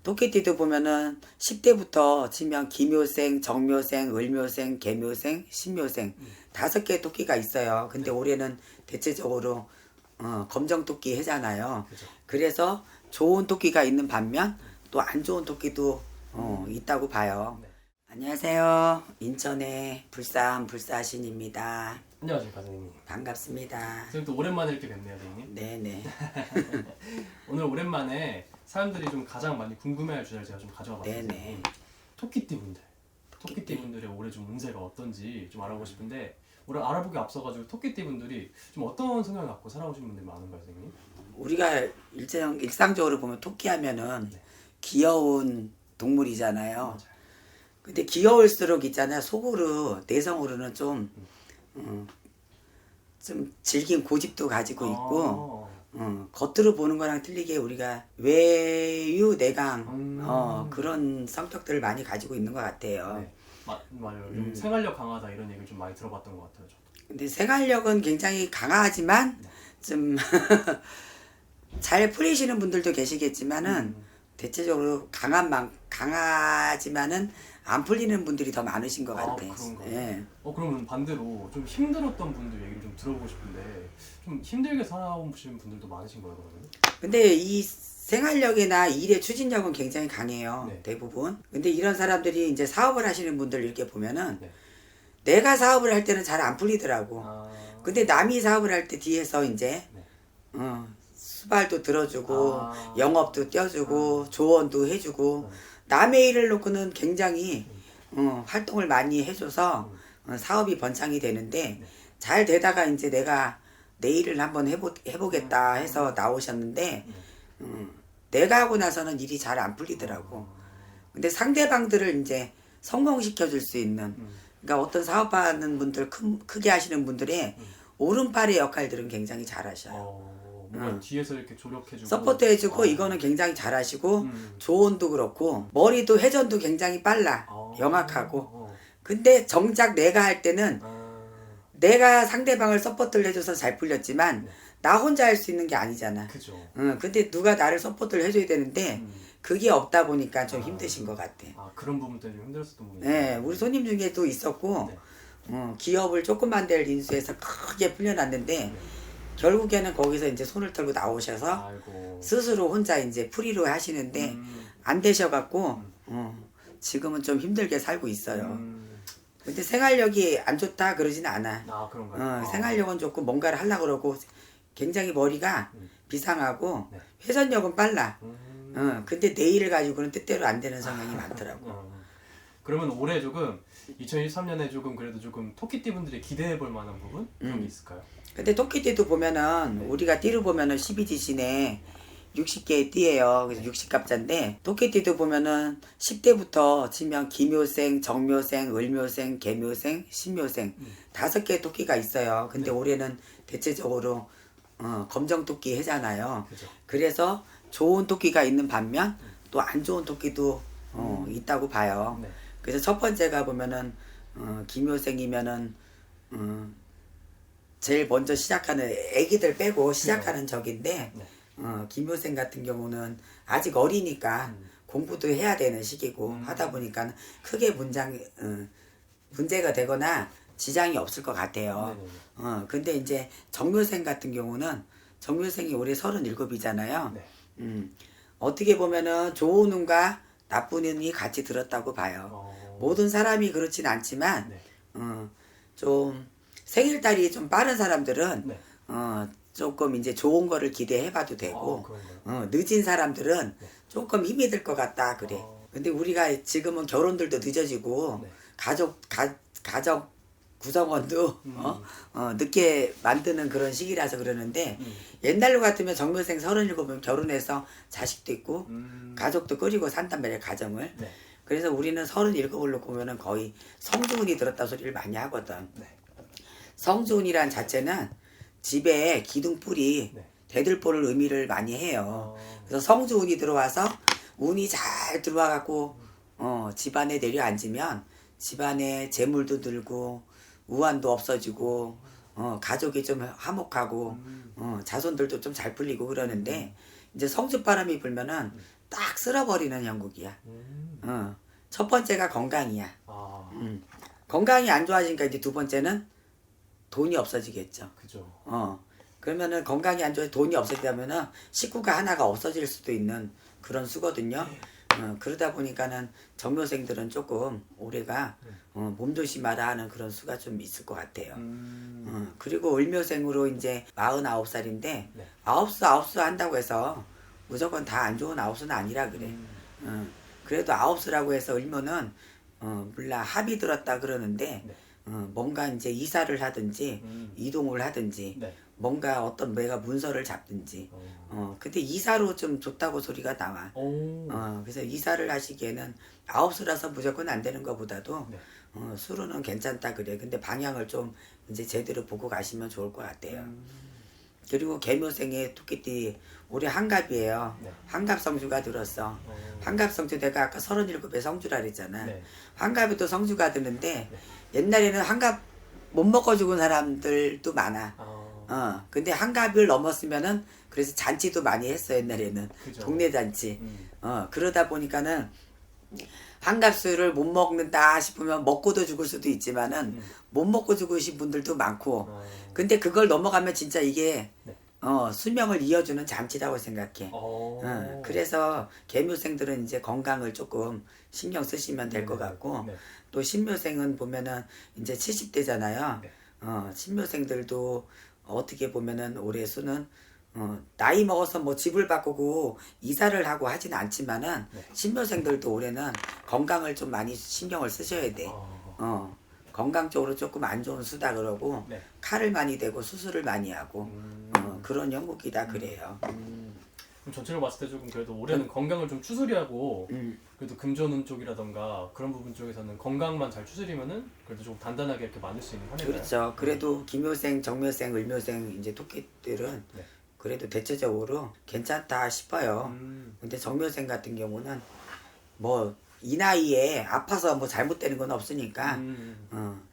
토끼띠도 보면은 10대부터 치면 기묘생, 정묘생, 을묘생, 계묘생, 신묘생 5개의 토끼가 있어요. 근데 올해는 대체적으로 검정토끼 해잖아요. 그래서 좋은 토끼가 있는 반면 또 안 좋은 토끼도 있다고 봐요. 안녕하세요. 인천의 불사신입니다. 안녕하십니까 선생님. 반갑습니다. 선생님 또 오랜만에 이렇게 뵙네요 선생님. 네네. 오늘 오랜만에 사람들이 좀 가장 많이 궁금해할 주제를 제가 좀 가져와 봤어요. 네네. 토끼띠 분들의 올해 좀 운세가 어떤지 좀 알아보고 싶은데 올해 알아보기 앞서가지고 토끼띠 분들이 좀 어떤 성향을 갖고 살아오신 분들이 많은가요 선생님? 우리가 일상적으로 보면 토끼 하면은 귀여운 동물이잖아요. 맞아요. 근데 귀여울수록 있잖아요. 속으로, 내성으로는 좀 질긴 고집도 가지고 있고, 겉으로 보는 거랑 틀리게 우리가 외유, 내강, 그런 성격들을 많이 가지고 있는 것 같아요. 네. 맞아요. 좀 생활력 강하다 이런 얘기를 좀 많이 들어봤던 것 같아요. 저도. 근데 생활력은 굉장히 강하지만, 좀, 잘 풀리시는 분들도 계시겠지만은, 대체적으로 강하지만은 안 풀리는 분들이 더 많으신 것 같아요. 그런가요? 예. 그러면 반대로 좀 힘들었던 분들 얘기를 좀 들어보고 싶은데 좀 힘들게 살아오신 분들도 많으신 거예요, 그러면? 근데 이 생활력이나 일의 추진력은 굉장히 강해요. 네. 대부분. 근데 이런 사람들이 이제 사업을 하시는 분들 이렇게 보면은 네. 내가 사업을 할 때는 잘 안 풀리더라고. 근데 남이 사업을 할 때 뒤에서 이제 네. 수발도 들어주고 영업도 떼어주고 조언도 해주고 네. 남의 일을 놓고는 굉장히 활동을 많이 해줘서 사업이 번창이 되는데 잘 되다가 이제 내가 내 일을 한번 해보겠다 해서 나오셨는데 내가 하고 나서는 일이 잘 안 풀리더라고. 근데 상대방들을 이제 성공시켜 줄 수 있는, 그러니까 어떤 사업하는 분들, 크게 하시는 분들의 오른팔의 역할들은 굉장히 잘 하셔요. 뭔가 뒤에서 이렇게 조력해주고 서포트 해주고 이거는 굉장히 잘 하시고 조언도 그렇고 머리도 회전도 굉장히 빨라. 영악하고. 근데 정작 내가 할 때는 내가 상대방을 서포트를 해줘서 잘 풀렸지만 나 혼자 할 수 있는 게 아니잖아. 그죠. 근데 누가 나를 서포트를 해줘야 되는데 그게 없다 보니까 좀 힘드신 것 같아. 그런 부분 때문에 좀 힘들었었던 부분이 네, 우리 손님 중에도 있었고 기업을 조그만 데를 인수해서 크게 풀려났는데 결국에는 거기서 이제 손을 털고 나오셔서 아이고. 스스로 혼자 이제 풀이로 하시는데 안 되셔갖고 지금은 좀 힘들게 살고 있어요. 근데 생활력이 안 좋다 그러지는 않아. 그런가요? 생활력은 좋고 뭔가를 하려고 그러고 굉장히 머리가 비상하고 네. 회전력은 빨라. 근데 내 일을 가지고는 뜻대로 안 되는 성향이 많더라고. 그러면 올해 조금 2023년에 조금 그래도 조금 토끼띠 분들이 기대해 볼 만한 부분 그런 게 있을까요? 근데 토끼띠도 보면은 우리가 띠를 보면은 12지신에 60개의 띠예요. 그래서 60갑자인데 토끼띠도 보면은 10대부터 치면 기묘생, 정묘생, 을묘생, 계묘생, 신묘생 5개의 토끼가 있어요. 근데 올해는 대체적으로 검정토끼 해잖아요. 그죠. 그래서 좋은 토끼가 있는 반면 또 안 좋은 토끼도 있다고 봐요. 네. 그래서 첫 번째가 보면은 기묘생이면은 제일 먼저 시작하는 애기들 빼고 시작하는 적인데 기묘생 같은 경우는 아직 어리니까 공부도 해야 되는 시기고 하다 보니까 크게 문제가 되거나 지장이 없을 것 같아요. 근데 이제 정묘생 같은 경우는 정묘생이 올해 37이잖아요. 어떻게 보면은 좋은 운과 나쁜 운이 같이 들었다고 봐요. 모든 사람이 그렇진 않지만 좀 생일달이 좀 빠른 사람들은 조금 이제 좋은 거를 기대해봐도 되고 늦은 사람들은 조금 힘이 들 것 같다 그래. 근데 우리가 지금은 결혼들도 늦어지고 가족 구성원도 늦게 만드는 그런 시기라서 그러는데 옛날로 같으면 정묘생 37은 결혼해서 자식도 있고 가족도 꾸리고 산단 말이에요, 가정을. 그래서 우리는 37을 놓고 보면은 거의 성주운이 들었다 소리를 많이 하거든. 성주운이란 자체는 집에 기둥뿌리 대들보를 의미를 많이 해요. 그래서 성주운이 들어와서 운이 잘 들어와 갖고 집안에 내려앉으면 집안에 재물도 늘고 우환도 없어지고 가족이 좀 화목하고 자손들도 좀 잘 풀리고 그러는데 이제 성주바람이 불면은 딱 쓸어버리는 형국이야. 음. 첫 번째가 건강이야. 아, 건강이 안 좋아지니까 이제 두 번째는 돈이 없어지겠죠. 그죠. 그러면은 건강이 안 좋아서 돈이 없어지면은 식구가 하나가 없어질 수도 있는 그런 수거든요. 그러다 보니까는 정묘생들은 조금 올해가 몸조심하라 하는 그런 수가 좀 있을 것 같아요. 그리고 을묘생으로 이제 49살인데 네. 아홉수 한다고 해서 무조건 다 안 좋은 아홉수는 아니라 그래. 그래도 아홉수라고 해서 을묘는 물론 합이 들었다 그러는데 네. 뭔가 이제 이사를 하든지 이동을 하든지 네. 뭔가 어떤 내가 문서를 잡든지 근데 이사로 좀 좋다고 소리가 나와. 오. 그래서 이사를 하시기에는 아홉수라서 무조건 안 되는 것보다도 네. 수로는 괜찮다 그래. 근데 방향을 좀 이제 제대로 보고 가시면 좋을 것 같아요. 그리고 개묘생의 토끼띠 올해 한갑이에요. 네. 한갑 성주가 들었어. 한갑 성주 내가 아까 37의 성주라 그랬잖아. 네. 한갑에도 성주가 드는데 옛날에는 한갑 못 먹고 죽은 사람들도 많아. 근데 한갑을 넘었으면은 그래서 잔치도 많이 했어 옛날에는. 그죠. 동네 잔치. 그러다 보니까는 한갑술을 못 먹는다 싶으면 먹고도 죽을 수도 있지만은 못 먹고 죽으신 분들도 많고. 근데 그걸 넘어가면 진짜 이게 네. 수명을 이어주는 잔치라고 생각해. 그래서 개묘생들은 이제 건강을 조금 신경 쓰시면 될 것 같고 네. 또 신묘생은 보면은 이제 70대잖아요. 네. 신묘생들도 어떻게 보면은 올해 수는 나이 먹어서 뭐 집을 바꾸고 이사를 하고 하진 않지만은 네. 신묘생들도 올해는 건강을 좀 많이 신경을 쓰셔야 돼. 건강 쪽으로 조금 안 좋은 수다 그러고 네. 칼을 많이 대고 수술을 많이 하고 그런 형국이다 그래요. 그럼 전체로 봤을 때 조금 그래도 올해는 건강을 좀 추스리하고 그래도 금전운 쪽이라던가 그런 부분 쪽에서는 건강만 잘 추스리면은 그래도 좀 단단하게 이렇게 만들 수 있는 한 해인가요? 그렇죠. 그래도 김효생, 정묘생, 을묘생 이제 토끼들은 네. 그래도 대체적으로 괜찮다 싶어요. 근데 정묘생 같은 경우는 뭐 이 나이에 아파서 뭐 잘못되는 건 없으니까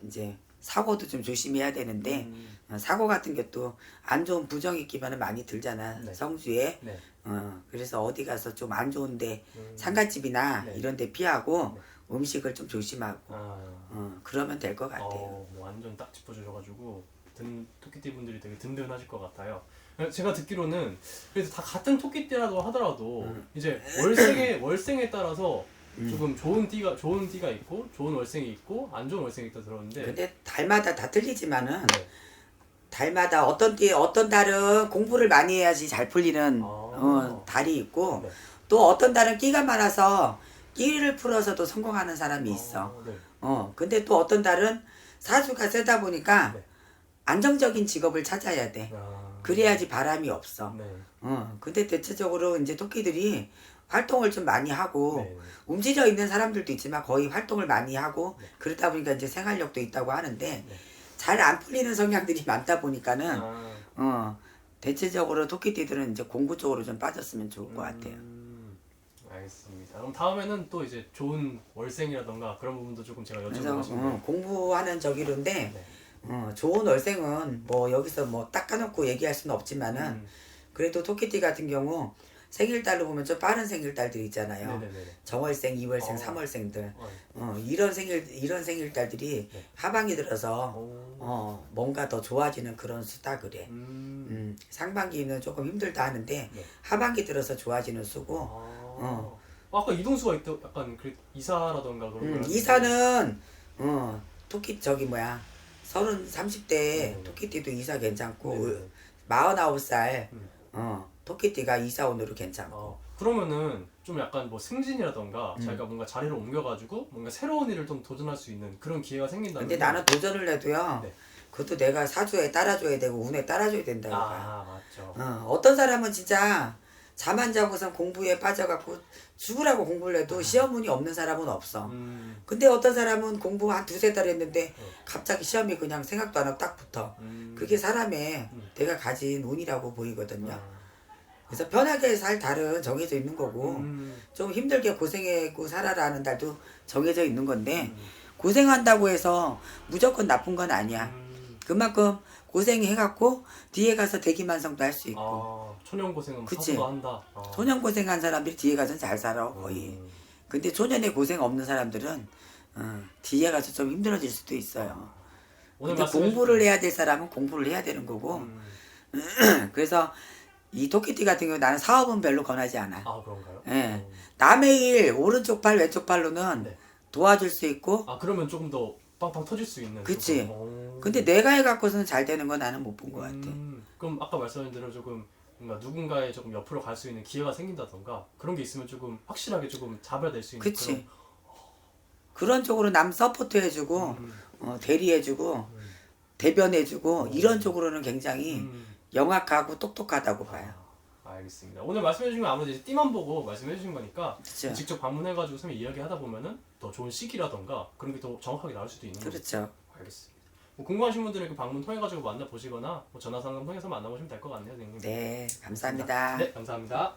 이제 사고도 좀 조심해야 되는데 사고 같은 것도 안 좋은 부정이 끼면은 많이 들잖아. 네. 성주에. 네. 그래서 어디 가서 좀 안 좋은데 상갓집이나 네. 이런 데 피하고 음식을 좀 조심하고 아, 그러면 될 것 같아요. 완전 딱 짚어주셔가지고 토끼띠 분들이 되게 든든하실 것 같아요. 제가 듣기로는 그래도 다 같은 토끼띠라고 하더라도 이제 월생에 따라서 조금 좋은 띠가 있고 좋은 월생이 있고 안 좋은 월생이 있다 들었는데 근데 달마다 다 틀리지만은 네. 달마다 어떤 달은 공부를 많이 해야지 잘 풀리는 아. 달이 있고 네. 또 어떤 달은 끼가 많아서 끼를 풀어서도 성공하는 사람이 있어. 네. 근데 또 어떤 달은 사주가 세다 보니까 네. 안정적인 직업을 찾아야 돼. 그래야지 바람이 없어. 네. 근데 대체적으로 이제 토끼들이 활동을 좀 많이 하고 네. 움직여 있는 사람들도 있지만 거의 활동을 많이 하고 네. 그러다 보니까 이제 생활력도 있다고 하는데 네. 잘 안 풀리는 성향들이 많다 보니까는 아. 대체적으로 토끼띠들은 이제 공부 쪽으로 좀 빠졌으면 좋을 것 같아요. 알겠습니다. 그럼 다음에는 또 이제 좋은 월생이라던가 그런 부분도 조금 제가 그래서 여쭤보고 싶네요. 공부하는 저기로인데 네. 좋은 월생은 뭐 여기서 뭐 닦아놓고 얘기할 수는 없지만은 그래도 토끼띠 같은 경우 생일달로 보면 좀 빠른 생일달들이 있잖아요. 네네네. 정월생, 이월생, 삼월생들 어. 이런 생일달들이 네. 하반기 들어서 오. 뭔가 더 좋아지는 그런 수다 그래. 상반기는 조금 힘들다 하는데 네. 하반기 들어서 좋아지는 수고 아까 이동수가 있다 약간 그 이사라던가 그런 거 이사는 토끼 저기 뭐야 30대 토끼띠도 이사 괜찮고 네네. 49살 토끼띠가 이사운으로 괜찮고 그러면은 좀 약간 뭐 승진이라던가 자기가 뭔가 자리를 옮겨가지고 뭔가 새로운 일을 좀 도전할 수 있는 그런 기회가 생긴다면 근데 나는 도전을 해도요 네. 그것도 내가 사주에 따라줘야 되고 운에 따라줘야 된다고 봐요. 맞죠. 어떤 사람은 진짜 잠 안 자고선 공부에 빠져갖고 죽으라고 공부를 해도 시험운이 없는 사람은 없어. 근데 어떤 사람은 공부 한 두세 달 했는데 갑자기 시험이 그냥 생각도 안 하고 딱 붙어. 그게 사람의 내가 가진 운이라고 보이거든요. 그래서 편하게 살 달은 정해져 있는 거고 좀 힘들게 고생하고 살아라 하는 달도 정해져 있는 건데 고생한다고 해서 무조건 나쁜 건 아니야. 그만큼 고생해갖고 뒤에 가서 대기만성도 할 수 있고 초년 고생은 그치. 사고도 한다. 소년 고생한 사람들이 뒤에 가서는 잘 살아 거의. 근데 초년에 고생 없는 사람들은 뒤에 가서 좀 힘들어질 수도 있어요. 오늘 근데 공부를 해야 될 사람은 공부를 해야 되는 거고. 그래서 이 토끼띠 같은 경우 나는 사업은 별로 권하지 않아. 아 그런가요? 예. 남의 일 오른쪽 팔 왼쪽 팔로는 네. 도와줄 수 있고. 아 그러면 조금 더 빵빵 터질 수 있는. 그치. 조금. 근데 내가 해갖고서는 잘 되는 건 나는 못 본 것 같아. 그럼 아까 말씀하신 대로 조금 뭔가 누군가의 조금 옆으로 갈 수 있는 기회가 생긴다던가 그런 게 있으면 조금 확실하게 조금 잡아낼 수 있는. 그치. 그런 쪽으로 남 서포트 해주고 대리해주고 대변해주고 이런 쪽으로는 굉장히 영악하고 똑똑하다고 봐요. 알겠습니다. 오늘 말씀해주신 건 아무래도 이제 띠만 보고 말씀해주신 거니까 그쵸. 직접 방문해가지고 선생님 이야기하다 보면은 더 좋은 시기라던가 그런 게 더 정확하게 나올 수도 있는 거죠. 그렇죠. 알겠습니다. 뭐 궁금하신 분들은 이렇게 방문 통해가지고 만나보시거나 뭐 전화 상담 통해서 만나보시면 될 것 같네요, 선생님. 네, 감사합니다. 네, 감사합니다.